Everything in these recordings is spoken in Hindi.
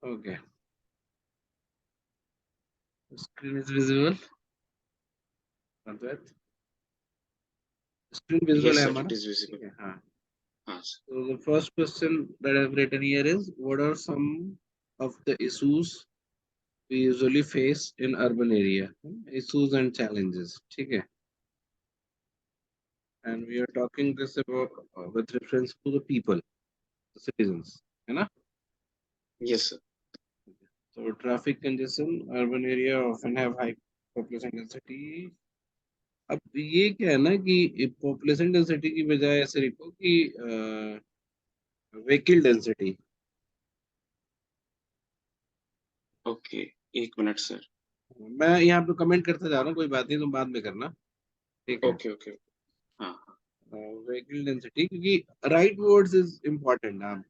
Okay. Screen is visible. Advait? Screen visible Yes, है sir, हमारा. it is visible. ठीक है, हाँ. Sir. So the first question that I've written here is, what are some of the issues we usually face in urban area? Issues and challenges. ठीक है. And we are talking this about with reference to the people, the citizens, है ना? Yes, sir. So traffic congestion, urban area often have high population density. अब ये क्या है ना कि पॉपुलेशन डेंसिटी की बजाय ऐसे लिखो कि व्हीकल डेंसिटी. ओके, एक मिनट सर. मैं यहाँ पे कमेंट करता जा रहा हूँ, कोई बात नहीं, तुम बाद में करना. ठीक है. Okay okay. हाँ हाँ. व्हीकल डेंसिटी, क्योंकि राइट वर्ड्स इज इम्पोर्टेंट. आप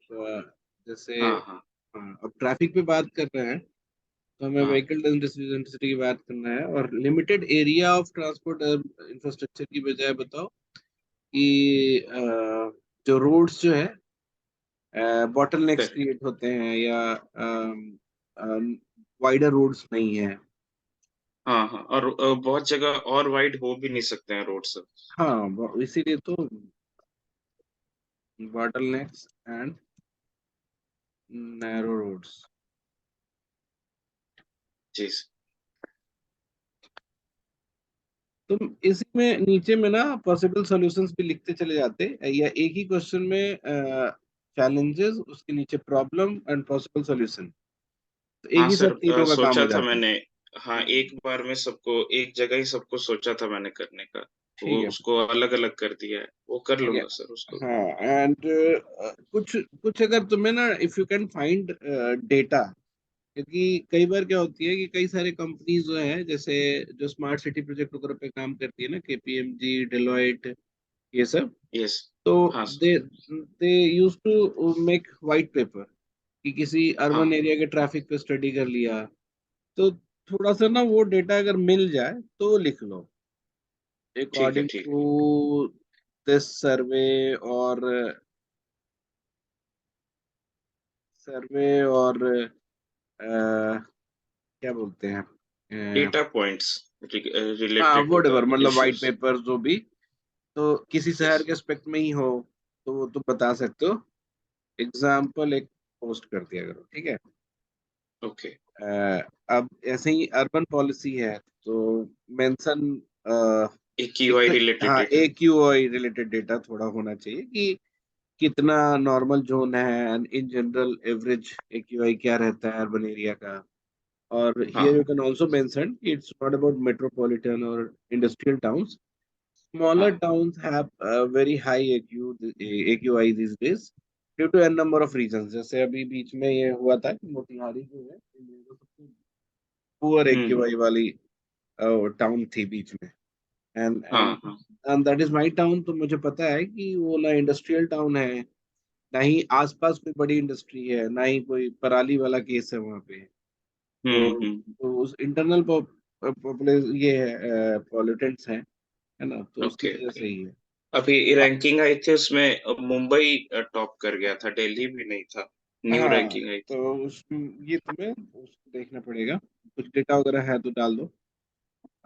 जैसे हाँ हाँ. अब ट्रैफिक पे बात कर रहे हैं तो हमें हाँ व्हीकल डेंसिटी की बात करना है, और limited area of transport infrastructure की बजाय बताओ कि जो रोड्स जो है बॉटल नेक्स करेक्ट. क्रिएट होते हैं, या वाइडर रोड्स नहीं है. हाँ हाँ, और बहुत जगह और वाइड हो भी नहीं सकते हैं रोड सर. हाँ, इसीलिए तो bottlenecks and narrow roads. जी सर. तुम इसी में नीचे में ना पॉसिबल सॉल्यूशंस भी लिखते चले जाते, या एक ही क्वेश्चन में चैलेंजेस, उसके नीचे प्रॉब्लम एंड पॉसिबल सॉल्यूशन, तो एक हाँ ही सर, साथ तीनों का काम सोचा हो था जाता है. मैंने. हाँ, एक बार में सबको एक जगह ही सबको सोचा था मैंने करने का. वो ठीक है. उसको अलग अलग कर दिया है, वो कर ठीक है. लूंगा सर उसको. हाँ, एंड कुछ कुछ अगर तुम्हें ना, if you can find data, क्योंकि कई बार क्या होती है कि कई सारे कंपनीज जो हैं, जैसे जो स्मार्ट सिटी प्रोजेक्ट वगैरह पे काम करती है ना, केपीएमजी, डेलोइट, ये सब, यस. तो हाँ sir. They they used to make white paper कि किसी अर्बन हाँ, एरिया के ट्रैफिक पे स्टडी कर लिया. तो थोड़ा सा ना वो डेटा अगर मिल जाए तो लिख लो, ठीक है अकॉर्डिंग ठीक टू है. दिस सर्वे और क्या बोलते हैं, डेटा पॉइंट्स हाँ, रिलेटेड टू द वोटेवर, मतलब वाइट इश्यूज. पेपर जो भी, तो किसी यस. शहर के एस्पेक्ट में ही हो तो वो तुम बता सकते हो. एग्जाम्पल एक पोस्ट कर दिया करो. ठीक है. ओके. अब ऐसे ही अर्बन पॉलिसी है तो मेंशन AQI इतना. रिलेटेड हाँ, डेटा. AQI रिलेटेड डेटा थोड़ा होना चाहिए कि कितना नॉर्मल जोन है, and in general average AQI क्या रहता है अर्बन एरिया का. और हाँ here you can also mention it's not about metropolitan और इंडस्ट्रियल टाउन्स. Smaller हाँ. towns have very high AQI these days due to n number of reasons. जैसे अभी बीच में ये हुआ था कि मोतिहारी जो है इंडिया का सबसे पुअर हम्म. AQI वाली टाउन थी बीच में. एंड हाँ एंड हाँ. And that is my town. तो मुझे पता है कि वो ना इंडस्ट्रियल टाउन है, ना ही आसपास कोई बड़ी इंडस्ट्री है, ना ही कोई पराली वाला केस है वहाँ पे. तो उस इंटरनल पॉपुलेशन ये है, पॉल्यूटेंट्स हैं, है ना, तो उसकी ओके वजह ओके. से ही है. अभी रैंकिंग आई थी उसमें, मुंबई टॉप कर गया था, दिल्ली भी नहीं था. न्यू हाँ, रैंकिंग आई थी. तो ये तुम्हें उसको देखना पड़ेगा, कुछ डेटा वगैरह है तो डाल दो.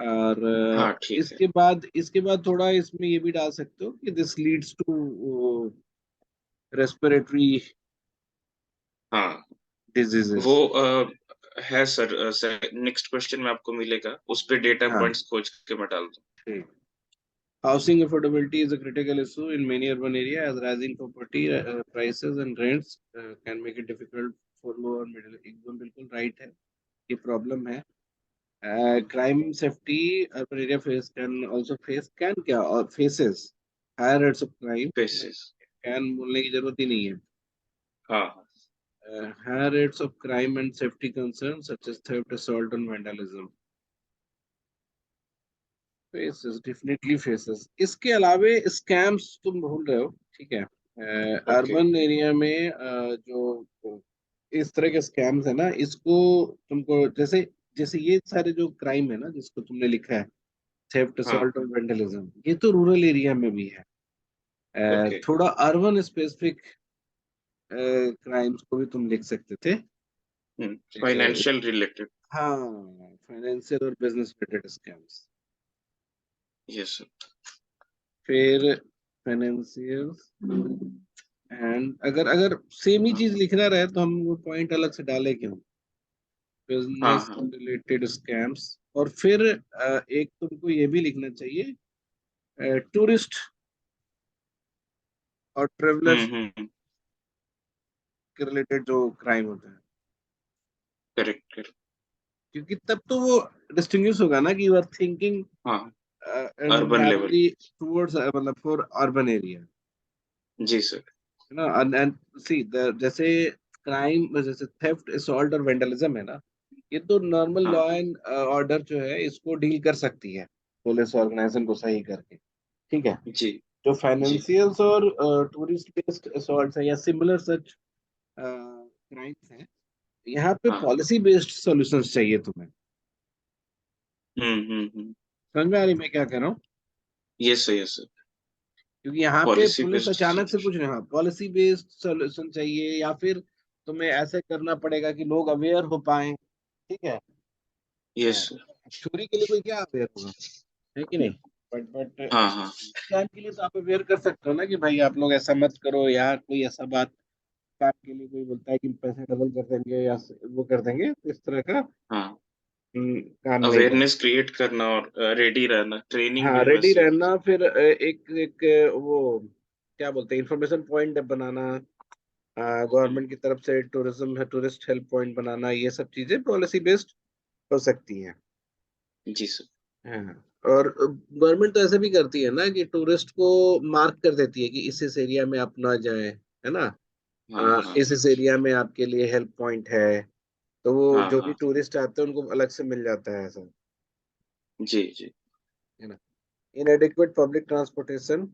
और हाँ ठीक है. इसके बाद थोड़ा इसमें ये भी डाल सकते हो कि दिस लीड्स टू रेस्पिरेटरी हाँ, वो डिजीजेस. है सर. नेक्स्ट क्वेश्चन में आपको मिलेगा, उस पे डेटा हाँ, पॉइंट्स खोज के मैं डाल दूँ. ठीक. Housing affordability is a critical issue in many urban areas, as rising property prices and rents can make it difficult for low और middle. एकदम बिल्कुल राइट है, ये प्रॉब्लम है. Crime safety urban area face can also face, can क्या, और faces higher rates of crime. Basis. can बोलने की जरूरत ही नहीं है. हाँ. Higher rates of crime and safety concerns such as theft, assault and vandalism. Faces, definitely faces. इसके अलावे स्कैम्स तुम भूल रहे हो. ठीक है. ओके. अर्बन एरिया में जो इस तरह के स्कैम्स है ना, इसको तुमको जैसे जैसे ये सारे जो क्राइम है ना जिसको तुमने लिखा है, थेफ्ट, हाँ. असॉल्ट और वेंडलिज्म, ये तो रूरल एरिया में भी है. ओके. थोड़ा अर्बन स्पेसिफिक क्राइम्स को भी तुम लिख सकते थे. Financial related. हाँ, फाइनेंशियल और business related scams. Yes sir. फिर फाइनेंशियल एंड अगर अगर सेम ही चीज लिखना रहे तो हम वो पॉइंट अलग से डाले क्यों? हाँ बिजनेस हाँ। Related scams. और फिर एक तुमको ये भी लिखना चाहिए, टूरिस्ट और ट्रेवलर्स हम्म। के रिलेटेड जो क्राइम होता है, करेक्ट करेक्ट। क्योंकि तब तो वो डिस्टिंग्विश होगा ना कि यू आर थिंकिंग हाँ, अर्बन लेवल। नैरोली टुवर्ड्स, मतलब फॉर अर्बन एरिया, जी सर। है ना। एंड सी जैसे क्राइम, जैसे थेफ्ट, असॉल्ट और वेंडलिज्म है ना, ये तो नॉर्मल हाँ लॉ एंड ऑर्डर जो है इसको डील कर सकती है पुलिस ऑर्गेनाइजेशन को सही करके, ठीक है। जी जो जी। फाइनेंशियल्स और टूरिस्ट बेस्ड असॉल्ट है या सिमिलर सच क्राइम्स हैं, यहाँ पे हाँ। पॉलिसी बेस्ड सॉल्यूशंस चाहिए तुम्हें। हम्म। समझ में आ रही मैं क्या कह रहा हूँ? Yes sir yes sir. क्योंकि यहाँ पे पॉलिसी पुलिस बेस्ड अचानक से कुछ सॉल्यूशन। नहीं, हाँ पॉलिसी बेस्ड सॉल्यूशन चाहिए, या फिर तुम्हें ऐसे करना पड़ेगा कि लोग अवेयर हो पाए, ठीक है। यस हाँ, सर। चोरी के लिए कोई क्या अवेयर होगा, है कि नहीं? बट हाँ हाँ। स्कैम के लिए तो आप अवेयर कर सकते हो ना कि भाई आप लोग ऐसा मत करो यार, कोई ऐसा बात काम के लिए कोई बोलता है कि पैसे डबल कर देंगे या वो कर देंगे, तो इस तरह का हाँ, काम नहीं कर। अवेयरनेस क्रिएट करना और रेडी रहना, ट्रेनिंग हाँ, भी रेडी वैसे होनी रहना। चाहिए। फिर एक एक वो क्या बोलते हैं, इंफॉर्मेशन पॉइंट बनाना हम्म, गवर्नमेंट की तरफ से, टूरिज्म है, टूरिस्ट हेल्प पॉइंट बनाना, ये सब चीजें पॉलिसी बेस्ड हो सकती हैं। जी सर। हाँ, और गवर्नमेंट तो ऐसे भी करती है ना कि टूरिस्ट को मार्क कर देती है कि इस एरिया में आप ना जाए, है ना। हाँ हाँ इस एरिया में आपके लिए हेल्प पॉइंट है, तो वो हाँ जो भी हाँ। टूरिस्ट आते हैं उनको अलग से मिल जाता है ऐसा, जी जी। है ना। इनएडिक्वेट पब्लिक ट्रांसपोर्टेशन,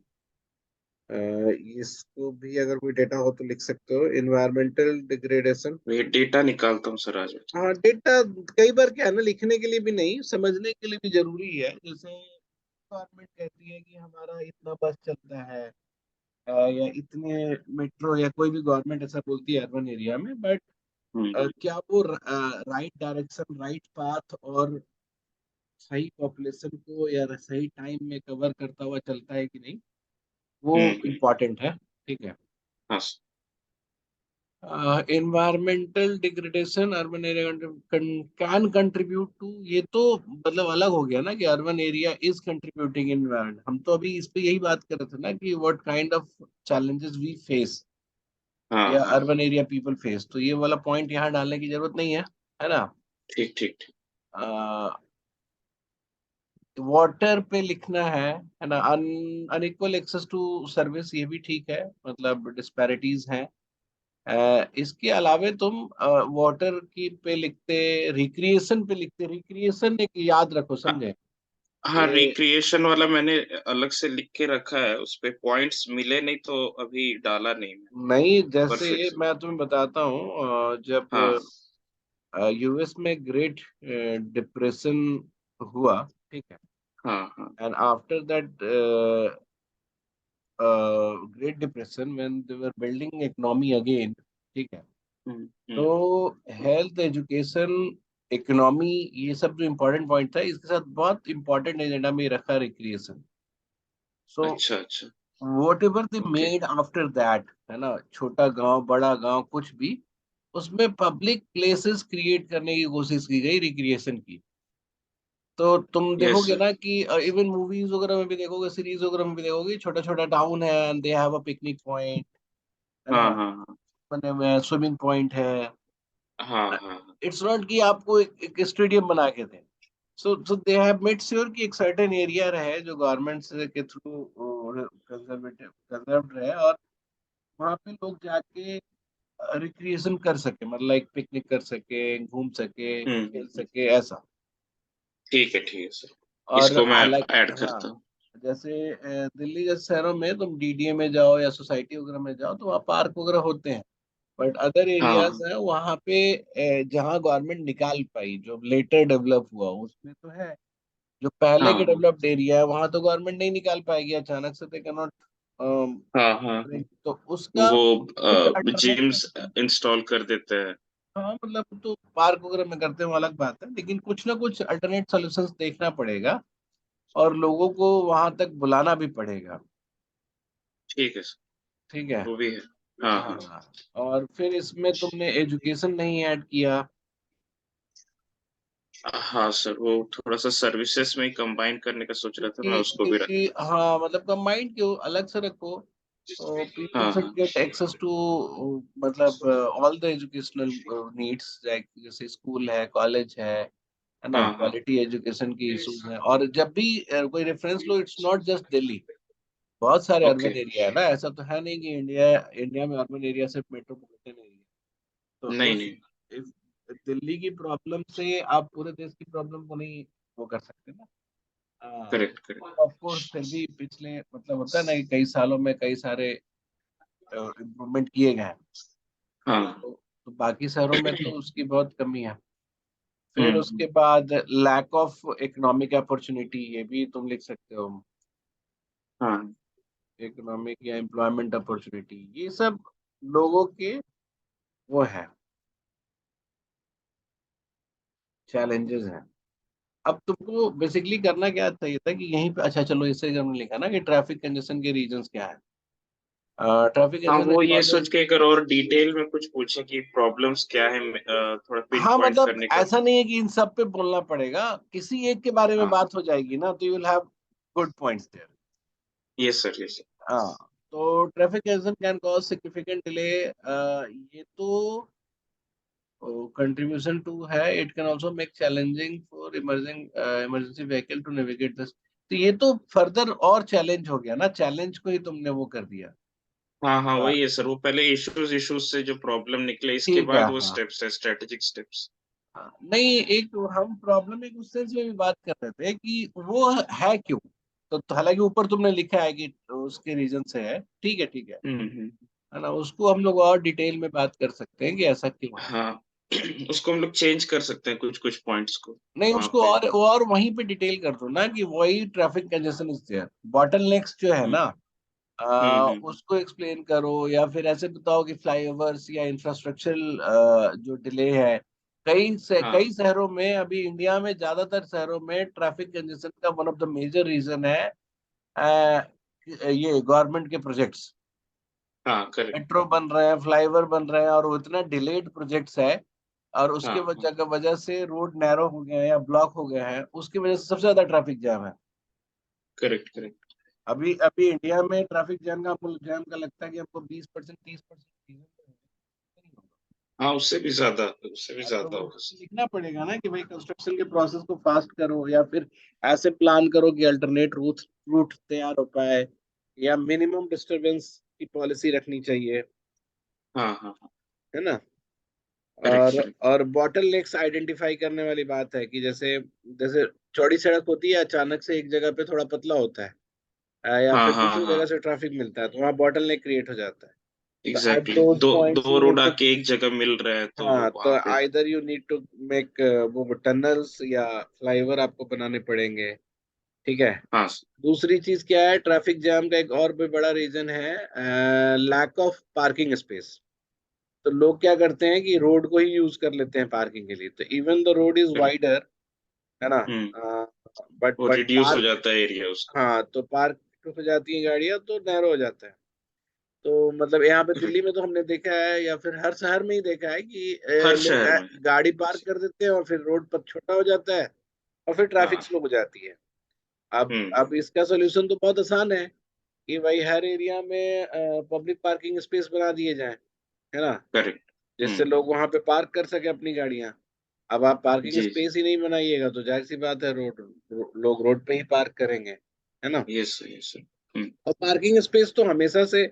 इसको भी अगर कोई डेटा हो तो लिख सकते हो। Environmental degradation. ये डेटा निकालता हूँ सर आज मैं। हाँ, डेटा कई बार क्या है ना, लिखने के लिए भी नहीं, समझने के लिए भी जरूरी है। जैसे गवर्नमेंट कहती है कि हमारा इतना बस चलता है, या इतने मेट्रो, या कोई भी गवर्नमेंट ऐसा बोलती है अर्बन एरिया में, बट हम्म क्या वो राइट डायरेक्शन, राइट पाथ और सही पॉपुलेशन को या सही टाइम में कवर करता हुआ चलता है कि नहीं, वो हम्म। इम्पोर्टेंट है, ठीक है। हाँ sir. Environmental degradation urban area can contribute to, ये तो मतलब अलग हो गया ना कि urban area is contributing environment. हम तो अभी इस पे यही बात कर रहे थे ना कि what kind of challenges we face हाँ या हाँ। अर्बन एरिया पीपल फेस, तो ये वाला पॉइंट यहाँ डालने की जरूरत नहीं है ना। ठीक ठीक ठीक। वाटर पे लिखना है ना। अनइक्वल एक्सेस टू सर्विस, ये भी ठीक है, मतलब डिस्पैरिटीज हैं। इसके अलावे तुम वाटर की पे लिखते, रिक्रिएशन पे लिखते, रिक्रिएशन एक याद रखो, समझे हाँ, ये। रिक्रिएशन वाला मैंने अलग से लिख के रखा है, उस पे पॉइंट्स मिले नहीं तो अभी डाला नहीं मैं। नहीं, जैसे परफेक्ट। मैं तुम्हें बताता हूँ, जब हाँ यूएस में ग्रेट डिप्रेशन हुआ, ठीक है, हाँ हाँ। And after that great depression when they were building economy again, ठीक है, तो हम्म। हेल्थ, एजुकेशन, इकोनॉमी, ये सब जो इम्पोर्टेंट पॉइंट था, इसके साथ बहुत इम्पोर्टेंट एजेंडा में रखा रिक्रिएशन। सो अच्छा अच्छा। What ever they okay. Made after that, है ना, छोटा गांव बड़ा गांव कुछ भी, उसमें पब्लिक प्लेसेस क्रिएट करने की कोशिश की गई रिक्रिएशन की। तो तुम यस देखोगे सर। ना कि इवन मूवीज वगैरह में भी देखोगे, सीरीज वगैरह में भी देखोगे, छोटा छोटा टाउन है and they have a picnic point, है हाँ ना, हाँ हाँ बने हुए हैं, स्विमिंग पॉइंट है। हाँ हाँ। इट्स नॉट कि आपको एक स्टेडियम बना के दें। सो दे हैव मेड श्योर कि एक सर्टेन एरिया रहे जो गवर्नमेंट के थ्रू कंजर्वेटिव कंजर्व्ड रहे, और वहाँ पे लोग जाके रिक्रिएशन कर सके, मतलब एक पिकनिक कर सके, घूम सके, खेल हम्म। सके, ऐसा। ठीक है सर। और इसको मैं हालांकि ऐड हाँ, करता हूँ। जैसे दिल्ली जैसे शहरों में तुम डीडीए में जाओ या सोसाइटी वगैरह में जाओ तो वहाँ पार्क वगैरह होते हैं, बट अदर एरियाज हाँ है वहाँ पे जहाँ गवर्नमेंट निकाल पाई, जो लेटर डेवलप हुआ उसमें तो है। जो पहले के हाँ डेवलप्ड एरिया है वहाँ तो गवर्नमेंट नहीं निकाल पाएगी अचानक से, दे कैन नॉट, हाँ हाँ हाँ। तो उसका वो फिजिकल अल्टरनेटिव जिम्स इंस्टॉल कर देते हैं। हाँ मतलब तो पार्क वगैरह में करते हैं वो अलग बात है, लेकिन कुछ ना कुछ अल्टरनेट सॉल्यूशंस देखना पड़ेगा और लोगों को वहां तक बुलाना भी पड़ेगा। ठीक है सर, ठीक है। वो भी है। हाँ, हाँ। हाँ, और फिर इसमें तुमने एजुकेशन नहीं ऐड किया। हाँ सर, वो थोड़ा-सा सर्विसेज़ में ही कंबाइन करने का सोच रहा था, मैं उसको भी क्योंकि रखूँगा। हाँ मतलब कंबाइंड क्यों, अलग से रखो। पीपल हाँ, शुड हाँ। गेट एक्सेस टू मतलब ऑल द एजुकेशनल नीड्स, जैसे स्कूल है, कॉलेज है ना, हाँ, हाँ। क्वालिटी एजुकेशन की इश्यूज है। और जब भी कोई reference low, it's not just Delhi, बहुत सारे ओके। अर्बन एरिया है ना, ऐसा तो है नहीं कि इंडिया इंडिया में अर्बन एरिया सिर्फ मेट्रोपॉलिटन एरिया। तो नहीं, उस नहीं। इस दिल्ली की प्रॉब्लम से आप पूरे देश की प्रॉब्लम को नहीं वो कर सकते ना। Correct, correct. ऑफ कोर्स फिर भी पिछले मतलब होता है ना कि कई सालों में कई सारे इम्प्रूवमेंट किए गए हैं। हाँ। तो बाकी शहरों में तो उसकी बहुत कमी है। हुँ, फिर उसके हुँ। बाद लैक ऑफ इकोनॉमिक अपॉर्चुनिटी, ये भी तुम लिख सकते हो। हाँ, इकोनॉमिक या एम्प्लॉयमेंट अपॉर्चुनिटी, ये सब लोगों के वो है, चैलेंजेस हैं। अब तुमको बेसिकली करना क्या चाहिए था कि यहीं पे, अच्छा चलो इससे हमने लिखा ना कि ट्रैफिक कंजेशन के रीजंस क्या है। ट्रैफिक हाँ, कंजेशन वो इज ये ऑलवेज, सोच के अगर और डिटेल में कुछ पूछे कि प्रॉब्लम्स क्या है, थोड़ा पिन हाँ पॉइंट मतलब करने का। ऐसा नहीं है कि इन सब पे बोलना पड़ेगा, किसी एक के बारे में हाँ, बात हो जाएगी ना, तो you will have good points there. Yes sir, yes sir. हाँ, तो traffic congestion can cause significant delay, ये तो कंट्रीब्यूशन टू है। It can also make challenging for emergency vehicle to navigate this. तो ये तो फर्दर और चैलेंज हो गया ना, चैलेंज को ही तुमने वो कर दिया। हाँ, हाँ, हाँ, वही है सर, वो पहले इश्यूज़ से जो प्रॉब्लम निकले, इसके ठीक है। बाद वो हाँ, स्टेप्स है, स्ट्रैटेजिक स्टेप्स। हाँ नहीं, एक हम प्रॉब्लम एक उस सेंस में भी बात कर रहे थे कि वो है क्यों। तो हालांकि ऊपर तुमने लिखा है कि उसके रीजन से है, ठीक है, ठीक हुँ, हुँ। है ना, उसको हम लोग और डिटेल में बात कर सकते हैं कि ऐसा क्यों है। हाँ, उसको हम लोग चेंज कर सकते हैं कुछ-कुछ पॉइंट्स को नहीं, वहाँ उसको पे। और वहीं पे डिटेल कर दो ना कि वही traffic congestion is there, bottlenecks जो है हुँ, ना, हुँ, हुँ। उसको एक्सप्लेन करो, या फिर ऐसे बताओ कि फ्लाईओवर्स या इंफ्रास्ट्रक्चरल जो डिले है, हाँ, कई शहरों में, अभी इंडिया में ज्यादातर शहरों में ट्रैफिक कंजेशन का one of the major reason है ये गवर्नमेंट के प्रोजेक्ट्स। हाँ, करेक्ट। मेट्रो बन रहे हैं, फ्लाईओवर बन रहे हैं, और वो इतना डिलेड प्रोजेक्ट्स है, और उसके हाँ, हाँ, वजह से रोड नैरो हो गए हैं या ब्लॉक हो गए हैं, उसकी वजह से सबसे ज्यादा ट्रैफिक जाम है। Correct, correct. अभी अभी इंडिया में ट्रैफिक जाम का लगता है कि हमको 20% 30% हाँ, उससे भी हाँ, तो ज़्यादा वो होगा तो सर। लिखना पड़ेगा ना कि भाई कंस्ट्रक्शन के प्रोसेस को फास्ट करो, या फिर ऐसे प्लान करो कि अल्टरनेट रूट रूट तैयार हो पाए, या मिनिमम डिस्टरबेंस की पॉलिसी रखनी चाहिए, हाँ, हाँ, हाँ। है ना। Correct, correct. और बॉटल नेक्स आइडेंटिफाई करने वाली बात है कि जैसे जैसे चौड़ी सड़क होती है, अचानक से एक जगह पे थोड़ा पतला होता है, या हाँ, फिर हाँ, दूसरी जगह हाँ। से ट्रैफिक मिलता है, तो वहाँ बॉटल नेक क्रिएट हो जाता है। तो at exactly, those 2 points 2 you road need to, आके एक जगह मिल रहे हैं, तो हाँ तो वहाँ पे either you need to make वो टनल्स या फ्लाईओवर आपको बनाने पड़ेंगे। ठीक है। हाँ, स दूसरी चीज क्या है, ट्रैफिक जाम का एक और भी बड़ा रीजन है लैक ऑफ पार्किंग स्पेस। तो लोग क्या करते हैं कि रोड को ही यूज कर लेते हैं पार्किंग के लिए, तो even the road is correct. Wider, है ना, हुँ, वो बट रिड्यूस हो पार्क, जाता है एरिया उसका। हाँ तो पार्क हो जाती है गाड़ियां, तो नैरो हो जाता है। तो मतलब यहाँ पे दिल्ली करेक्ट। में तो हमने देखा है, या फिर हर शहर में ही देखा है कि हर लोग शहर में है। गाड़ी पार्क कर देते हैं और फिर रोड पर छोटा हो जाता है, और फिर ट्रैफिक हाँ। स्लो हो जाती है। अब हुँ, इसका सोल्यूशन तो बहुत आसान है कि भाई हर एरिया में पब्लिक पार्किंग स्पेस बना दिए जाएं, है ना, करेक्ट। हुँ, जिससे लोग वहां पे पार्क कर सके अपनी गाड़ियां। अब आप पार्किंग जी, जी। स्पेस ही नहीं बनाइएगा तो जाहिर सी बात है लोग रोड पे ही पार्क करेंगे, है ना। Yes sir, yes sir. हुँ, और पार्किंग स्पेस तो हमेशा से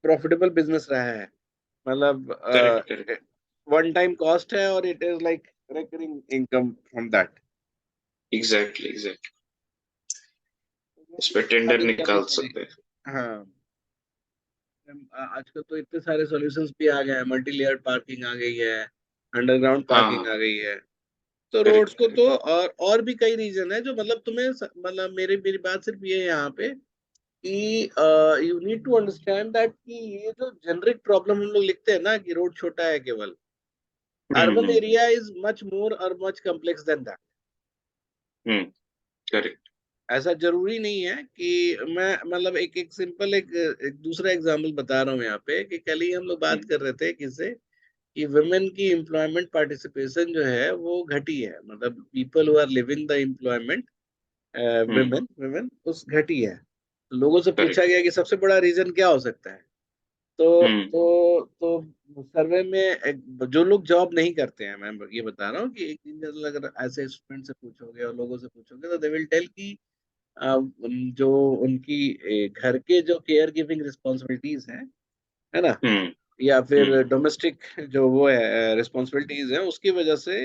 प्रॉफिटेबल बिजनेस रहा है, मतलब correct, correct. One time cost है, और it is like recurring income from that. Exactly, exactly. उसपे इसके टेंडर आगे क्या ही निकाल बोले। सकते हैं। हाँ, आजकल तो इतने सारे सॉल्यूशंस भी आ गए हैं, मल्टी लेयर पार्किंग आ गई है, अंडरग्राउंड हाँ, पार्किंग हाँ। आ गई है। तो रोड्स करेक्ट, को तो, करेक्ट। और भी कई रीजन है जो मतलब तुम्हें मतलब मेरी मेरी बात सिर्फ ये है यहाँ पे कि you need to understand that कि ये जो जेनरिक प्रॉब्लम हम लोग लिखते हैं ना कि रोड छोटा है केवल, Urban hmm area is much more or much complex than that. Hmm correct ऐसा जरूरी नहीं है कि मैं मतलब एक सिंपल एक दूसरा एग्जांपल बता रहा हूँ यहाँ पे कि कल ही हम लोग बात कर रहे थे किससे कि वुमेन की एम्प्लॉयमेंट पार्टिसिपेशन जो है वो घटी है, मतलब people who are living the employment, women women उस घटी है। तो लोगों से पूछा करेक्ट गया कि सबसे बड़ा रीजन क्या हो सकता है। तो हम्म सर्वे में जो लोग जॉब नहीं करते हैं, मैं ये बता रहा हूँ कि एक दिन अगर ऐसे स्टूडेंट से पूछोगे और लोगों से पूछोगे तो दे विल टेल कि जो उनकी घर के जो केयर गिविंग रिस्पॉन्सिबिलिटीज हैं, है ना, हम्म या फिर हम्म डोमेस्टिक जो वो है रिस्पॉन्सिबिलिटीज हैं, उसकी वजह से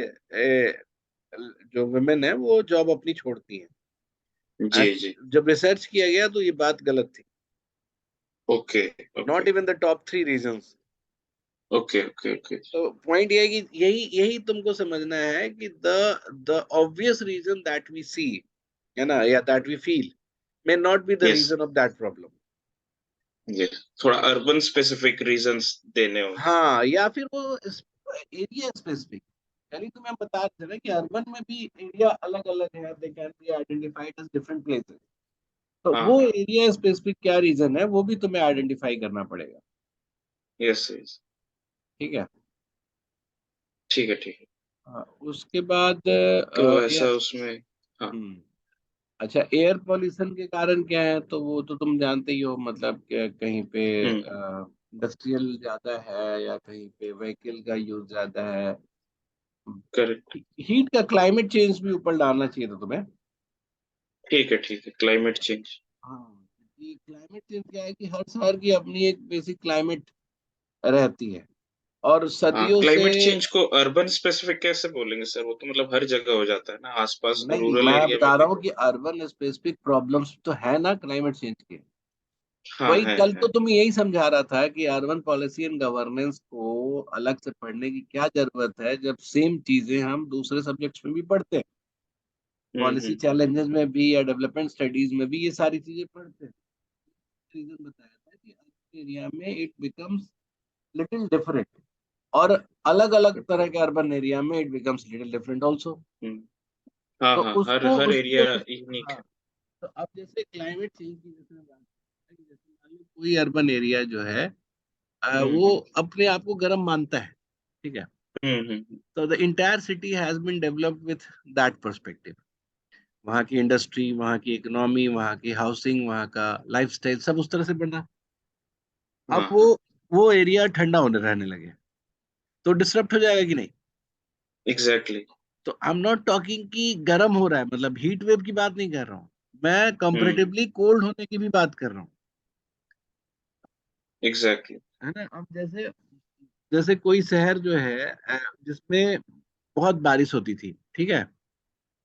जो वुमेन है वो जॉब अपनी छोड़ती हैं। जी जी जब रिसर्च किया गया तो ये बात गलत थी। Okay not okay even the top 3 reasons. Okay okay okay तो पॉइंट ये है कि यही यही तुमको समझना है कि the obvious reason that we see, है ना, या that we feel may not be the yes reason of that problem. Yes थोड़ा अर्बन स्पेसिफिक रीजंस देने होंगे हाँ, या फिर वो एरिया स्पेसिफिक। यानी तुम्हें हम बता रहे थे ना कि अर्बन में भी एरिया अलग अलग है, they can be identified as different places. तो हाँ वो हाँ एरिया स्पेसिफिक क्या रीजन है वो भी तुम्हें आइडेंटिफाई करना पड़ेगा। यस यस ठीक है। ठीक है ठीक है हाँ, उसके बाद तो ऐसा उसमें हाँ हम्म, अच्छा, एयर पॉल्यूशन के कारण क्या है तो वो तो तुम जानते ही हो, मतलब कि कहीं पे हम्म इंडस्ट्रियल ज्यादा है या कहीं पे व्हीकल का यूज ज्यादा है। करेक्ट हीट का क्लाइमेट चेंज भी ऊपर डालना चाहिए था तुम्हें। ठीक है क्लाइमेट चेंज हाँ, ये क्लाइमेट चेंज क्या है कि हर शहर की अपनी एक बेसिक क्लाइमेट रहती है और हाँ सदियों से। क्लाइमेट चेंज को अर्बन स्पेसिफिक कैसे बोलेंगे सर वो तो मतलब हर जगह हो जाता है ना आसपास नहीं, रूरल मैं एरिया में बता रहा भी हूँ कि अर्बन स्पेसिफिक प्रॉब्लम्स तो है ना क्लाइमेट चेंज के। हाँ वही कल है तो तुम यही समझा रहा था कि अर्बन पॉलिसी एंड गवर्नेंस को अलग से पढ़ने की क्या जरूरत है जब सेम चीजें हम दूसरे सब्जेक्ट्स में भी पढ़ते हैं। पॉलिसी हम्म चैलेंजेस में भी या डेवलपमेंट स्टडीज में भी ये सारी चीजें पढ़ते हैं। रीजन बताया था कि अर्बन एरिया में इट बिकम्स लिटिल डिफरेंट, और अलग अलग तरह के अर्बन एरिया में it becomes little different also. हम्म हाँ तो हाँ हर उसको हर उसको एरिया हाँ, यूनिक है तो अब जैसे क्लाइमेट चेंज की जैसे मैं बात कर रहा था कि जैसे मान लो कोई अर्बन एरिया जो है वो हम्म अपने आप को गर्म मानता है। ठीक है। हम्म तो the entire city has been developed with that perspective. वहाँ की इंडस्ट्री, वहाँ की इकोनॉमी, वहाँ की हाउसिंग, वहाँ का लाइफस्टाइल सब उस तरह से बना। अब हाँ हाँ वो एरिया ठंडा होने रहने लगे तो डिस्टर्ब हो जाएगा कि नहीं। एग्जैक्टली तो आई एम नॉट टॉकिंग कि गर्म हो रहा है, मतलब हीट वेव की बात नहीं कर रहा हूँ, मैं हम्म कंपैरेटिवली कोल्ड होने की भी बात कर रहा हूँ। एग्जैक्टली है ना। अब जैसे जैसे कोई शहर जो है जिसमें बहुत बारिश होती थी, ठीक है,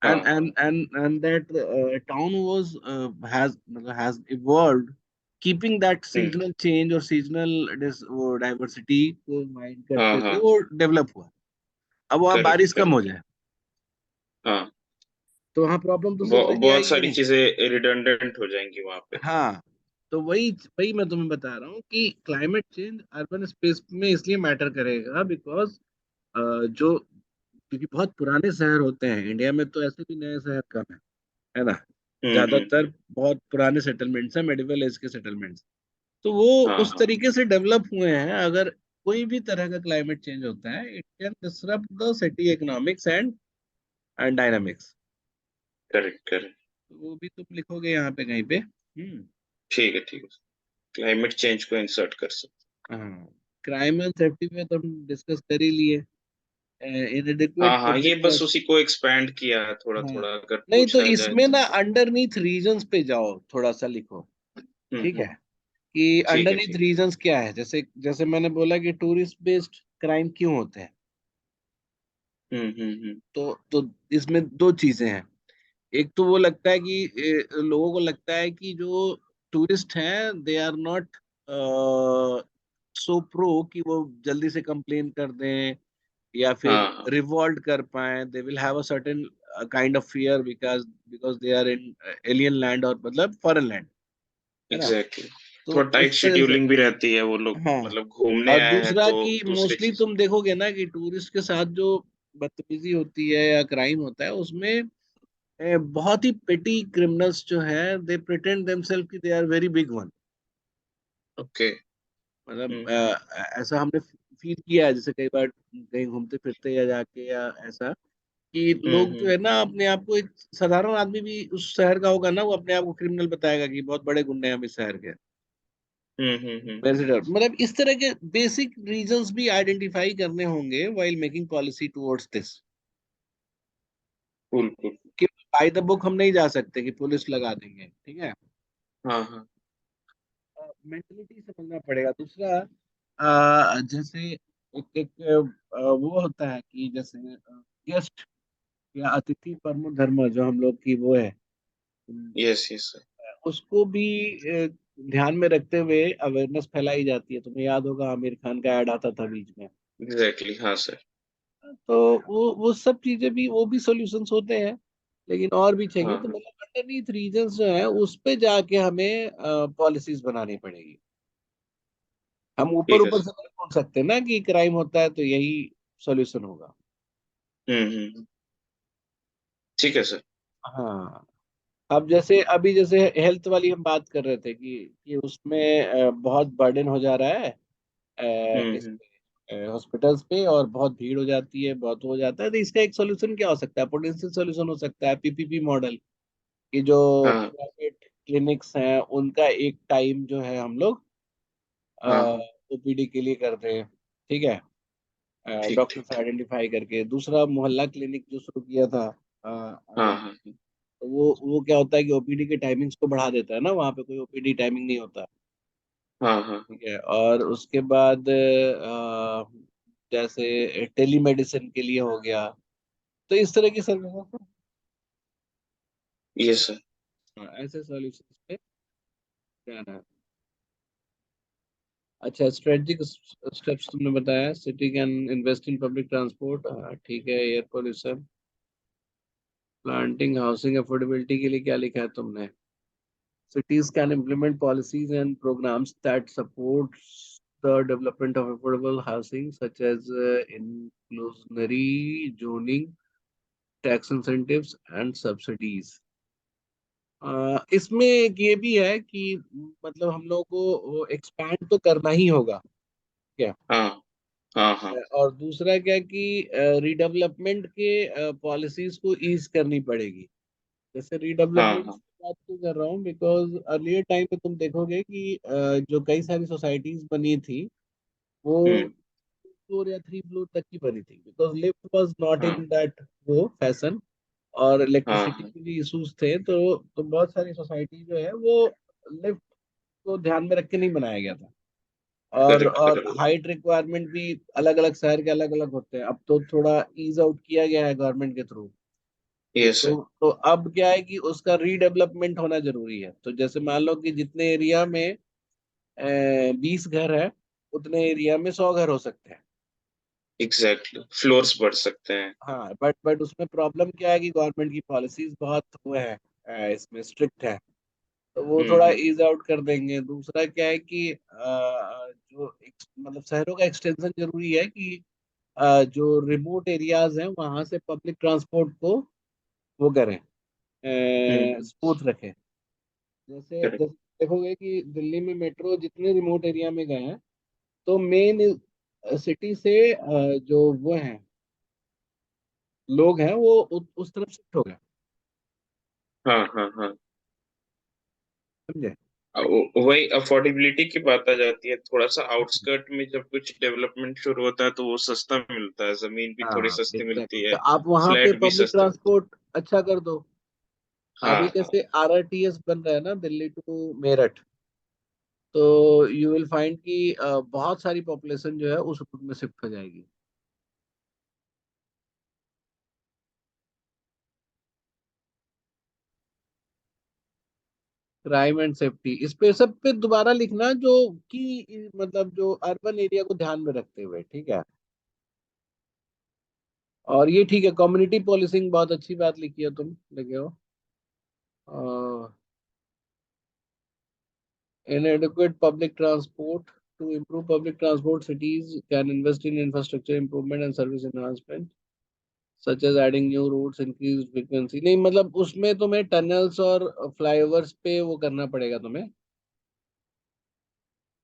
हाँ and that town was has evolved keeping that hmm seasonal change और seasonal वो diversity को माइंड हाँ करते हाँ हुए वो डेवलप हुआ। अब वहाँ करेक्ट बारिश कम हो करेक्ट जाए हाँ तो वहाँ प्रॉब्लम तो सॉल्व नहीं बहुत आएगी कि सारी नहीं। चीजें रिडंडेंट हो जाएंगी वहां पे हाँ, तो वही वही मैं तुम्हें बता रहा हूँ कि क्लाइमेट चेंज अर्बन स्पेस में इसलिए मैटर करेगा बिकॉज जो क्योंकि बहुत पुराने शहर होते हैं इंडिया में, तो ऐसे भी नए शहर कम है ना। ज्यादातर हम्म बहुत पुराने सेटलमेंट्स हैं, मेडिवल एज के सेटलमेंट्स। तो वो हाँ उस हाँ तरीके से डेवलप हुए हैं, अगर कोई भी तरह का क्लाइमेट चेंज होता है it can disrupt the city economics and dynamics. Correct correct वो भी तुम लिखोगे यहाँ पे कहीं पे। ठीक है क्लाइमेट चेंज को इंसर्ट कर सकते हाँ, क्राइम एंड सेफ्टी पे तो हम डिस्कस कर ही लिए। इनएडिक्वेट हाँ ये पब्लिक। बस उसी को एक्सपैंड किया है थोड़ा हाँ, थोड़ा अगर नहीं तो पूछा जाए इसमें तो ना अंडरनीथ रीजंस पे जाओ, थोड़ा सा लिखो। ठीक है, हम्म कि ठीक है अंडरनीथ ठीक रीजंस क्या है, जैसे जैसे मैंने बोला कि टूरिस्ट बेस्ड क्राइम क्यों होते हैं। हम्म तो इसमें दो चीजें हैं। एक तो वो लगता है कि लोगों को लगता है कि जो टूरिस्ट हैं they are not so pro कि वो जल्दी से कंप्लेन कर दें या फिर हाँ हाँ रिवॉल्ट कर पाए। They will have a certain kind of fear because because they are in alien land और मतलब फॉरेन लैंड, है ना। एग्जैक्टली तो थोड़ा टाइट उस तरह से। शेड्यूलिंग भी रहती है, वो लोग हाँ। मतलब घूमने और आए हैं दूसरा तो कि दूसरी मोस्टली चीज। तुम देखोगे ना कि टूरिस्ट के साथ जो बदतमीजी होती है या क्राइम होता है उसमें बहुत ही पेटी क्रिमिनल्स जो है दे प्रिटेंड देमसेल्फ कि they are very big one. Okay. मतलब हम्म ऐसा हमने फील किया है जैसे कई बार कहीं घूमते फिरते या जाके या ऐसा कि लोग जो हम्म। है ना अपने आप को एक साधारण आदमी भी उस शहर का होगा ना वो अपने आप को क्रिमिनल बताएगा कि बहुत बड़े गुंडे हैं हम इस शहर के। मेरे से डर मतलब इस तरह के बेसिक रीजंस भी आइडेंटिफाई करने होंगे while making policy towards this. Cool cool. कि बाय द बुक हम नहीं जा सकते कि पुलिस लगा देंगे, ठीक है। हाँ हाँ। मेंटलिटी समझना पड़ेगा। दूसरा जैसे एक वो होता है कि जैसे गेस्ट या अतिथि परमो धर्म जो हम लोग की वो है, यस यस। उसको भी ध्यान में रखते हुए अवेयरनेस फैलाई जाती है। तुम्हें याद होगा आमिर खान का ऐड आता था बीच में। एग्जैक्टली हाँ सर। तो वो सब चीजें भी वो भी सॉल्यूशंस होते हैं, लेकिन और भी चाहिए। हाँ तो हाँ। मतलब अंडरनीथ रीजंस जो है उस पे जाके हमें पॉलिसीज बनानी पड़ेगी। हम ऊपर ठीक है ऊपर सर। से नहीं बोल सकते ना कि क्राइम होता है तो यही सॉल्यूशन होगा। हम्म। ठीक है सर। हाँ। अब जैसे अभी जैसे हेल्थ वाली हम बात कर रहे थे कि उसमें बहुत बर्डन हो जा रहा है इस हम्म। पे हॉस्पिटल्स पे और बहुत भीड़ हो जाती है, बहुत हो जाता है। तो इसका एक सोल्यूशन क्या हो सकता है? पोटेंशियल सोल्यूशन हो सकता है पीपीपी मॉडल की जो हाँ प्राइवेट क्लिनिक्स हैं उनका एक टाइम जो है हम लोग हाँ हाँ। ओपीडी के लिए करते हैं, ठीक है। ठीक डॉक्टर ठीक से ठीक। आइडेंटिफाई करके। दूसरा मोहल्ला क्लिनिक जो शुरू किया था हाँ आगे, हाँ तो वो क्या होता है कि ओपीडी के टाइमिंग्स को बढ़ा देता है ना, वहाँ पे कोई ओपीडी टाइमिंग नहीं होता, हाँ हाँ। ठीक है। और उसके बाद जैसे टेली मेडिसिन के लिए हो गया। तो इस तरह की सर्विसेज यस सर। ऐसे सॉल्यूशंस पे जाना है। अच्छा, स्ट्रेटजिक स्टेप्स तुमने बताया। City can invest in public transport, ठीक है। Air pollution, planting, housing affordability के लिए क्या लिखा है तुमने? Cities can implement policies and programs that supports the development of affordable housing, such as inclusionary zoning, tax incentives, and subsidies. इसमें एक ये भी है कि मतलब हम लोग को एक्सपैंड तो करना ही होगा, क्या। हाँ हाँ हाँ और दूसरा क्या कि रीडेवलपमेंट के पॉलिसीज को ईज करनी पड़ेगी। जैसे हाँ रीडेवलपमेंट हाँ। की बात क्यों कर रहा हूँ, बिकॉज अर्लियर टाइम पे तुम देखोगे कि जो कई सारी सोसाइटीज बनी थी वो हम्म। 4 या 3 फ्लोर तक की बनी थी, बिकॉज लिफ्ट वाज नॉट हाँ इन दैट वो फैशन, और हाँ इलेक्ट्रिसिटी हाँ। के भी इश्यूज थे। तो बहुत सारी सोसाइटी जो है वो लिफ्ट को ध्यान में रख के नहीं बनाया गया था। करेक्ट और करेक्ट। हाइट रिक्वायरमेंट भी अलग अलग शहर के अलग अलग होते हैं। अब तो थोड़ा ईज आउट किया गया है गवर्नमेंट के थ्रू। Yes sir. तो अब क्या है कि उसका रीडेवलपमेंट होना जरूरी है। तो जैसे मान लो कि जितने एरिया में 20 घर है उतने एरिया में 100 घर हो सकते हैं। एग्जैक्टली फ्लोर्स बढ़ सकते हैं। हाँ, बट उसमें प्रॉब्लम क्या है कि गवर्नमेंट की पॉलिसीज बहुत वो है, इसमें स्ट्रिक्ट है। तो वो थोड़ा हम्म। ईज आउट कर देंगे। दूसरा क्या है कि मतलब शहरों का एक्सटेंशन जरूरी है कि जो रिमोट एरियाज हैं वहां से पब्लिक ट्रांसपोर्ट को वो करें, हम्म। स्मूथ रखें। जैसे करेक्ट। जैसे देखोगे कि दिल्ली में मेट्रो जितने रिमोट एरिया में गए हैं तो मेन सिटी से जो वो हैं लोग हैं वो उस तरफ शिफ्ट हो गए, हाँ हाँ हाँ। समझे। वही अफोर्डेबिलिटी की बात आ जाती है, थोड़ा सा आउटस्कर्ट में जब कुछ डेवलपमेंट शुरू होता है तो वो सस्ता मिलता है, जमीन भी थोड़ी हाँ सस्ती एग्जैक्टली। मिलती तो है, आप वहां पे फ्लैट भी पब्लिक सस्ते मिलते ट्रांसपोर्ट अच्छा कर दो। हैं। हाँ अभी हाँ। जैसे आरआरटीएस बन रहा है ना दिल्ली टू मेरठ, तो यू विल फाइंड कि बहुत सारी पॉपुलेशन जो है उस रूट में शिफ्ट हो जाएगी। क्राइम एंड सेफ्टी इस पे सब पे दोबारा लिखना जो कि मतलब जो अर्बन एरिया को ध्यान में रखते हुए, ठीक है। और ये ठीक है, कम्युनिटी पोlicing बहुत अच्छी बात लिखी है तुम, लगे हो। Inadequate public transport. To improve public transport, cities can invest in infrastructure improvement and service enhancement, such as adding new routes, increased frequency. नहीं मतलब उसमें तुम्हें टनल्स और फ्लाईओवर्स पे वो करना पड़ेगा तुम्हें.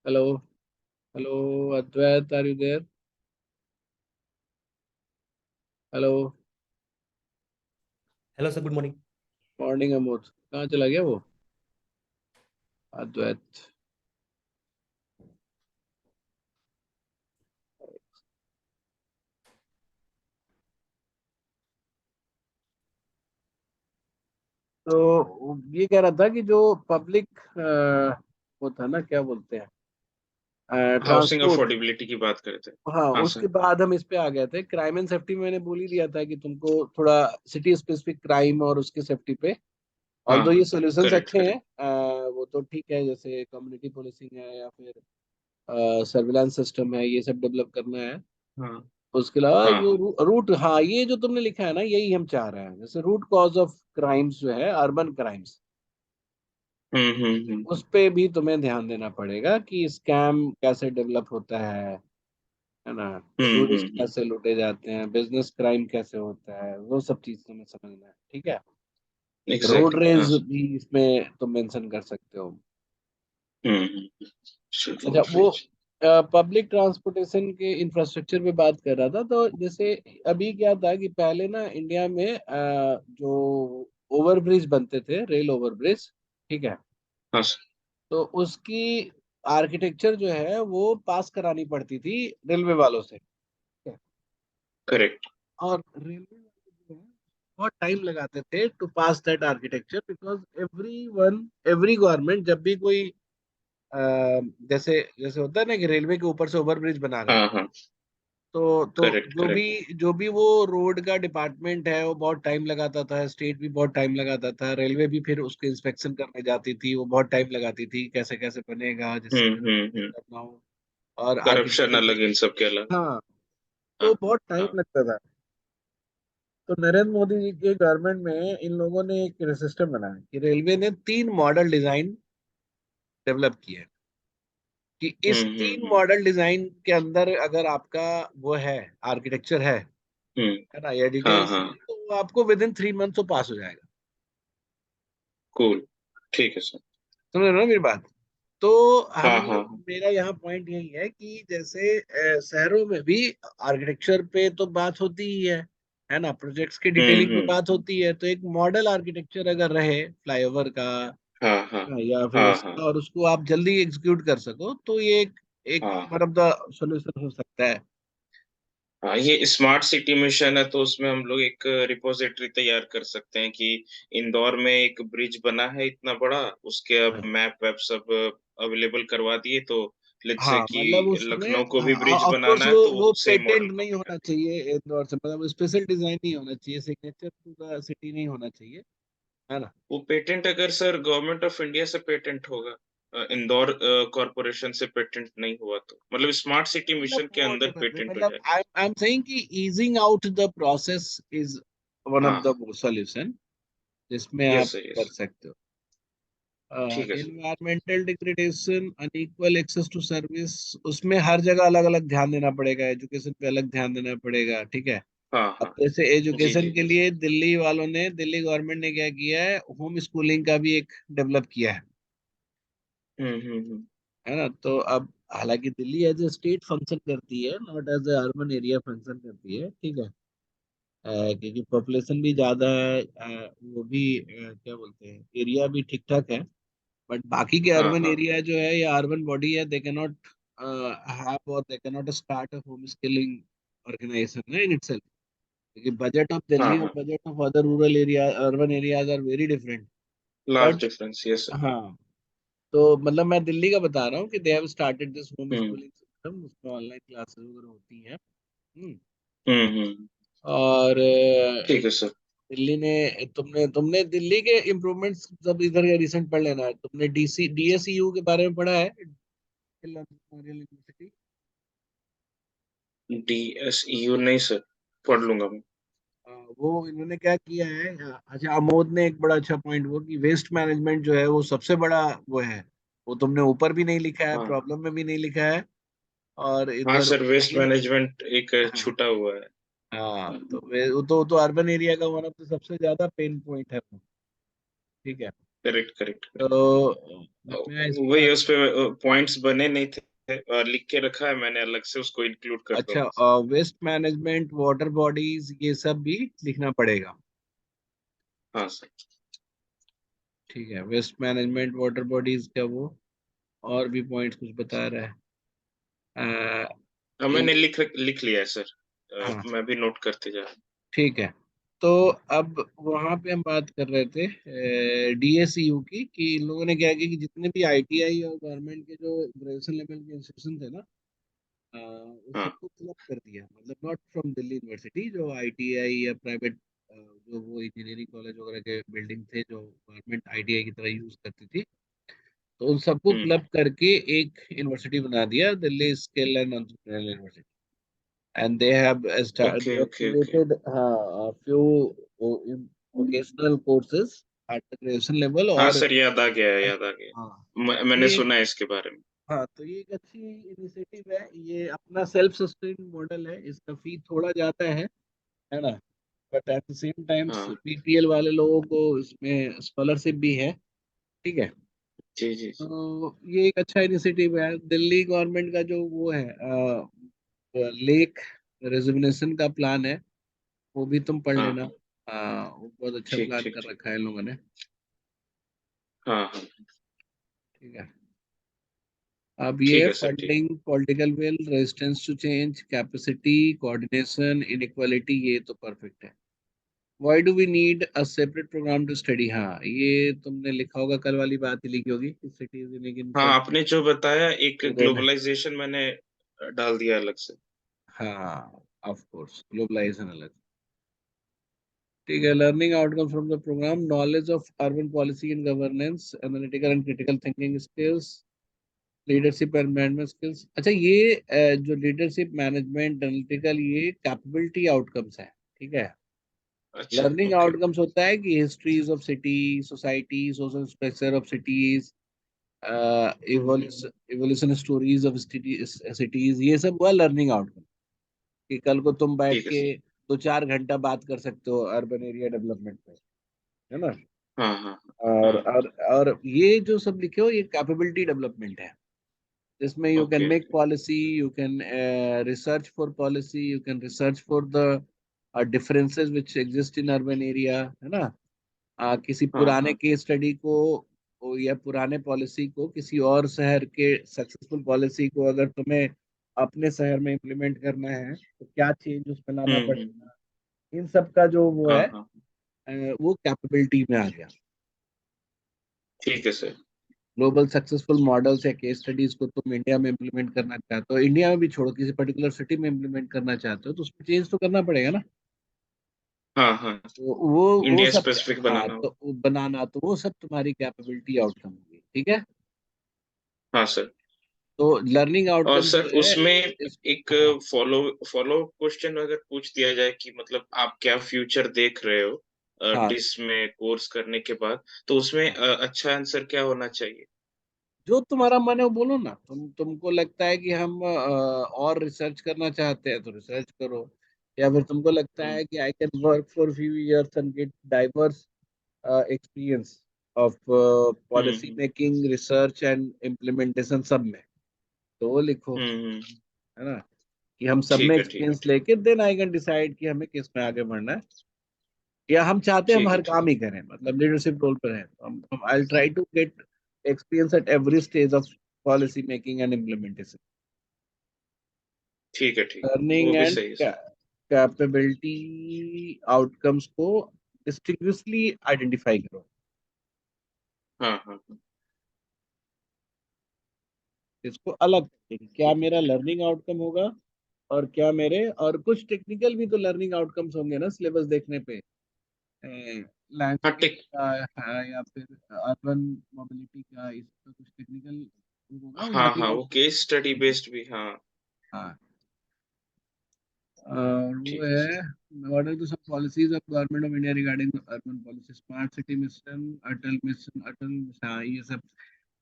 Hello. Hello. Advait, are you there? Hello. Hello sir, good morning. Morning Amod. कहाँ चला गया वो अद्वैत? तो ये कह रहा था कि जो पब्लिक वो था ना, क्या बोलते हैं, हाउसिंग ट्रांसपोर्ट. अफोर्डेबिलिटी की बात कर रहे थे। हाँ, हाँ उसके सर। बाद हम इस पे आ गए थे. क्राइम एंड सेफ्टी में मैंने बोल ही दिया था कि तुमको थोड़ा सिटी स्पेसिफिक क्राइम और उसके सेफ्टी पे, हाँ ऑल्दो ये हाँ। सॉल्यूशंस करेक्ट अच्छे हैं, करेक्ट। वो तो ठीक है, जैसे कम्युनिटी पुलिसिंग है या फिर सर्विलांस सिस्टम है, ये सब डेवलप करना है. हाँ उसके अलावा हाँ जो हाँ। रूट, हाँ ये जो तुमने लिखा है ना, यही हम चाह रहे हैं. जैसे रूट कॉज ऑफ क्राइम्स जो है, अर्बन क्राइम्स, उस पे भी तुम्हें ध्यान देना पड़ेगा कि स्कैम कैसे डेवलप होता है ना, टूरिस्ट हम्म। कैसे लूटे जाते हैं, बिजनेस क्राइम कैसे होता है, वो सब चीज तुम्हें समझना है. ठीक है. रोड एग्जैक्टली हाँ रेज सर। भी इसमें तुम मेंशन कर सकते हो. अच्छा, रोड वो रेज। पब्लिक ट्रांसपोर्टेशन के इंफ्रास्ट्रक्चर पे बात कर रहा था. तो जैसे अभी क्या था कि पहले ना इंडिया में जो ओवर ब्रिज बनते थे, रेल ओवर ब्रिज, ठीक है, हाँ सर। तो उसकी आर्किटेक्चर जो है वो पास करानी पड़ती थी रेलवे वालों से. ठीक है? करेक्ट। और रेलवे वाले जो है बहुत टाइम लगाते थे to pass that architecture, because every government जब भी कोई अ, जैसे जैसे होता है ना कि रेलवे के ऊपर से ओवर ब्रिज बना रहे हैं, हाँ हाँ। तो करेक्ट करेक्ट। जो भी वो रोड का डिपार्टमेंट है वो बहुत टाइम लगाता था, स्टेट भी बहुत टाइम लगाता था, रेलवे भी फिर उसके इंस्पेक्शन करने जाती थी, वो बहुत टाइम लगाती थी कैसे कैसे बनेगा जिससे हम्म। करना हो, और करप्शन आर्किटेक्चर भी. अलग, इन सब के अलग। हाँ, तो हाँ बहुत टाइम हाँ। लगता था. तो नरेंद्र मोदी जी के गवर्नमेंट में इन लोगों ने एक सिस्टम बनाया कि रेलवे ने 3 मॉडल डिजाइन डेवलप किए, कि इस तीन हम्म। मॉडल डिजाइन के अंदर अगर आपका वो है, आर्किटेक्चर हम्म। है ना, या हाँ डिटेल्स हाँ। है, तो वो आपको विद इन 3 मंथ तो पास हो जाएगा. कूल। ठीक है सर। समझ रहे हो ना मेरी बात? तो हम हाँ हाँ लोग, हाँ। मेरा यहाँ पॉइंट यही है कि जैसे शहरों में भी आर्किटेक्चर पे तो बात होती ही है ना, प्रोजेक्ट्स की डिटेलिंग पे हम्म। बात होती है, तो एक मॉडल आर्किटेक्चर अगर रहे फ्लाईओवर का, हाँ हाँ या फिर हाँ हाँ उसका, और उसको आप जल्दी एग्जीक्यूट कर सको, तो ये एक हाँ वन ऑफ द सॉल्यूशन हो सकता है. हाँ। ये स्मार्ट सिटी मिशन है, तो उसमें हम लोग एक रिपोजिटरी तैयार कर सकते हैं कि इंदौर में एक ब्रिज बना है इतना बड़ा, उसके अब मैप वैप सब अवेलेबल करवा दिए, तो लेट्स से हाँ कि मतलब उसमें, लखनऊ को भी ब्रिज ऑफ कोर्स बनाना है तो वो सेम मॉडल पेटेंट को नहीं कॉपी कर होना दिया। चाहिए इंदौर से, मतलब स्पेशल डिजाइन नहीं होना चाहिए, सिग्नेचर टू द सिटी नहीं होना चाहिए, है ना. वो पेटेंट अगर सर गवर्नमेंट ऑफ इंडिया से पेटेंट होगा, इंदौर कॉरपोरेशन से पेटेंट नहीं हुआ, तो मतलब स्मार्ट सिटी मतलब मिशन के वो अंदर पेटेंट हो मतलब जाए। आई एम सेइंग कि easing out the process is one of हाँ द हाँ। सॉल्यूशन जिसमें आप यस सर कर यस। सकते हो. ठीक है sir. Environmental degradation, unequal access to service, उसमें हर जगह अलग अलग ध्यान देना पड़ेगा, एजुकेशन पे अलग ध्यान देना पड़ेगा. ठीक है. हाँ अब हाँ। जैसे जी एजुकेशन जी के जी। लिए दिल्ली वालों ने, दिल्ली गवर्नमेंट ने क्या किया है, होम स्कूलिंग का भी एक डेवलप किया हम्म। है ना. तो अब हालांकि Delhi as a state function करती है, not as a urban area function करती है. ठीक है. क्योंकि पॉपुलेशन भी ज्यादा है, वो भी क्या बोलते हैं, एरिया भी ठीक ठाक है. बट बाकी के हाँ अर्बन हाँ एरिया जो है या अर्बन बॉडी है, दे कैन नॉट हैव और they can not start a home skilling organisation in itself, क्योंकि बजट ऑफ हाँ दिल्ली और हाँ। Budget of other rural area, urban areas are very different. Large but difference, yes sir. हाँ, तो मतलब मैं दिल्ली का बता रहा हूँ कि they have started this home hmm schooling system, उसमें ऑनलाइन क्लासेस वगैरह होती हैं. हम्म. हम्म। और ठीक है सर। दिल्ली ने, तुमने तुमने दिल्ली के इम्प्रूवमेंट्स सब इधर के रिसेंट पढ़ लेना है. तुमने डीएसयू के बारे में पढ़ा है, जवाहरलाल मेमोरियल यूनिवर्सिटी. DSEU नहीं सर, पढ़ लूंगा मैं। वो इन्होंने क्या किया है, अच्छा, अमोद ने एक बड़ा अच्छा पॉइंट वो कि वेस्ट मैनेजमेंट जो है वो सबसे बड़ा वो है वो तुमने ऊपर भी नहीं लिखा है, हाँ प्रॉब्लम में भी नहीं लिखा है, और हाँ इधर सर, वेस्ट कहीं। मैनेजमेंट एक हाँ छूटा हुआ है। हाँ, तो वो तो अर्बन एरिया का वन ऑफ द सबसे ज्यादा पेन पॉइंट है वो। ठीक है। Correct correct correct. तो मैं इस वही पर। उस पे पॉइंट्स बने नहीं थे, और लिख के रखा है मैंने अलग से, उसको इंक्लूड कर अच्छा, दूंगा। वेस्ट मैनेजमेंट, वाटर बॉडीज, ये सब भी लिखना पड़ेगा। हाँ सर। ठीक है, वेस्ट मैनेजमेंट, वाटर बॉडीज का वो, और भी पॉइंट्स कुछ बता रहा है। हाँ मैंने लिख लिख लिया है सर। हाँ मैं भी नोट करते जा रहा ठीक है। तो अब वहां पे हम बात कर रहे थे डीएसयू की, कि इन लोगों ने क्या किया कि जितने भी आईटीआई और गवर्नमेंट के जो ग्रेजुएशन लेवल के इंस्टीट्यूशन थे ना, उस हूँ। हाँ सबको क्लब कर दिया, मतलब नॉट फ्रॉम दिल्ली यूनिवर्सिटी, जो आईटीआई या प्राइवेट जो वो इंजीनियरिंग कॉलेज वगैरह के बिल्डिंग थे जो गवर्नमेंट आईटीआई की तरह यूज करती थी, तो उन सबको हम्म। क्लब करके एक यूनिवर्सिटी बना दिया, Delhi skill and entrepreneurial university. And they have okay they have okay okay. created a few vocational courses at the graduation level, हाँ और सर, याद आ गया याद आ गया। हाँ, मैंने ये सुना है इसके बारे में। हाँ, तो ये एक अच्छी इनिशिएटिव है, ये अपना सेल्फ सस्टेन मॉडल है, इसका फी थोड़ा ज्यादा है ना, but at the same times हाँ बीपीएल वाले लोगों को इसमें स्कॉलरशिप भी है। ठीक है। जी जी जी। तो ये एक अच्छा इनिशिएटिव है, दिल्ली गवर्नमेंट का जो वो है लेक रेजुविनेशन का प्लान है, वो भी तुम पढ़ हाँ लेना। हाँ। हाँ, वो बहुत अच्छा ठीक प्लान ठीक कर ठीक। रखा है इन लोगों ने। हाँ हाँ। ठीक है। अब ठीक ये है सर, ठीक। Funding, political will, resistance to change, capacity, coordination, inequality, ये तो परफेक्ट है। Why do we need a separate programme to study, हाँ ये तुमने लिखा होगा, कल वाली बात ही लिखी होगी, सिटीज इन हाँ आपने जो बताया, एक चीजों। ग्लोबलाइजेशन मैंने डाल दिया अलग से। हाँ, ऑफ कोर्स ग्लोबलाइजेशन अलग। ठीक है, learning outcome from the programme, knowledge of urban policy and governance, analytical and critical thinking skills, leadership and management skills. अच्छा, ये जो लीडरशिप, मैनेजमेंट, एनालिटिकल, ये कैपेबिलिटी आउटकम्स है। ठीक है। अच्छा लर्निंग ओके। आउटकम्स होता है कि histories of city, society, social structure of cities, hmm. Evolution stories of cities, ये सब हुआ लर्निंग आउटकम। कि कल को तुम बैठ ठीक है के सर। 2-4 घंटा बात कर सकते हो अर्बन एरिया डेवलपमेंट पे, है ना। हाँ हाँ और हाँ। और और ये जो सब लिखे हो, ये कैपेबिलिटी डेवलपमेंट है, जिसमें you can okay make okay. Policy, you can research for policy, you can research for the differences which exist in urban area, है ना। किसी हाँ पुराने हाँ। केस स्टडी या पुराने पॉलिसी को किसी और शहर के सक्सेसफुल पॉलिसी को अगर तुम्हें अपने शहर में इम्प्लीमेंट करना है, तो क्या चेंज उसमें लाना हम्म। पड़ेगा, इन सब का जो वो हाँ है, हाँ। वो कैपेबिलिटी में आ गया। ठीक है सर। ग्लोबल सक्सेसफुल मॉडल्स या केस स्टडीज को तुम इंडिया में इम्प्लीमेंट करना चाहते हो, इंडिया में भी छोड़ो, किसी पर्टिकुलर सिटी में इम्प्लीमेंट करना चाहते हो, तो उसमें चेंज तो करना पड़ेगा ना। हाँ हाँ। तो वो इंडिया सब, स्पेसिफिक हाँ, बनाना तो होगा। वो बनाना, तो वो सब तुम्हारी कैपेबिलिटी आउटकम होगी। ठीक है। हाँ सर। तो लर्निंग और आउटकम सर जो है उसमें इस, एक हाँ फॉलो फॉलो क्वेश्चन अगर पूछ दिया जाए कि मतलब आप क्या फ्यूचर देख रहे हो हाँ डिस में कोर्स करने के बाद, तो उसमें हाँ, अच्छा आंसर क्या होना चाहिए? जो तुम्हारा मन है वो बोलो ना, तुमको लगता है कि हम और रिसर्च करना चाहते हैं तो रिसर्च करो, या फिर तुमको लगता हम्म है कि I can work for few years and get diverse experience of policy hmm. Making, research and implementation सब में, तो वो लिखो, हम्म। है ना, कि हम सब में ठीक है ठीक है एक्सपीरियंस ठीक। लेके देन आई कैन डिसाइड कि हमें किस में आगे बढ़ना है, या हम चाहते हैं हम ठीक है हर ठीक। काम ही करें, मतलब लीडरशिप रोल पर है, तो हम I try to get experience at every stage of policy making and implementation. ठीक है ठीक। वो लर्निंग भी एंड सही है सर। कैपेबिलिटी आउटकम्स को डिस्टिंग्विशली आइडेंटिफाई करो, हाँ हाँ हाँ। इसको अलग करके कि क्या मेरा लर्निंग आउटकम होगा, और क्या मेरे, और कुछ टेक्निकल भी तो लर्निंग आउटकम्स होंगे ना सिलेबस देखने पे, हाँ लैंडस्केप का है, या फिर अर्बन मोबिलिटी का, इसका कुछ टेक्निकल होगा हाँ लर्निंग हाँ, वो आउटकम। केस स्टडी बेस्ड भी, हाँ। हाँ, और वो ठीक है है, sir. What are the sub policies of government of India regarding urban policy, smart city mission, Atal mission, हाँ ये सब,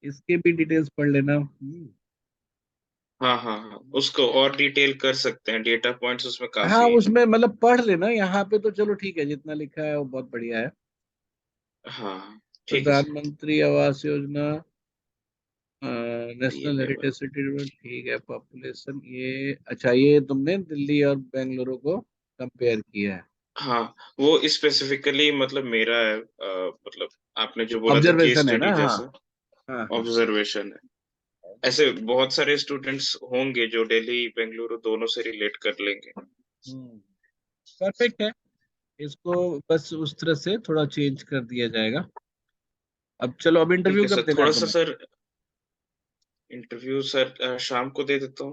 इसके भी डिटेल्स पढ़ लेना। हाँ हाँ हाँ, उसको और डिटेल कर सकते हैं, डेटा पॉइंट्स उसमें हाँ काफी हैं। उसमें मतलब पढ़ लेना, यहाँ पे तो चलो ठीक है, जितना लिखा है वो बहुत बढ़िया है। हाँ ठीक है सर। प्रधानमंत्री आवास योजना, ये नेशनल लेवल। हेरिटेज सिटी, ठीक है। पॉपुलेशन ये, अच्छा ये तुमने दिल्ली और बेंगलुरु को कंपेयर किया है। हाँ, वो स्पेसिफिकली मतलब मेरा है, मतलब आपने जो बोला था केस ऑब्जर्वेशन है ना, स्टडी हाँ। जैसा हाँ हाँ। ऑब्जर्वेशन है। ऐसे बहुत सारे स्टूडेंट्स होंगे जो दिल्ली बेंगलुरु दोनों से रिलेट कर लेंगे। परफेक्ट है। इसको बस उस तरह से थोड़ा चेंज कर दिया जाएगा। अब चलो, अब ठीक इंटरव्यू है कब सर, देना थोड़ा है सा तुम्हें? सर इंटरव्यू सर शाम को दे देता हूँ।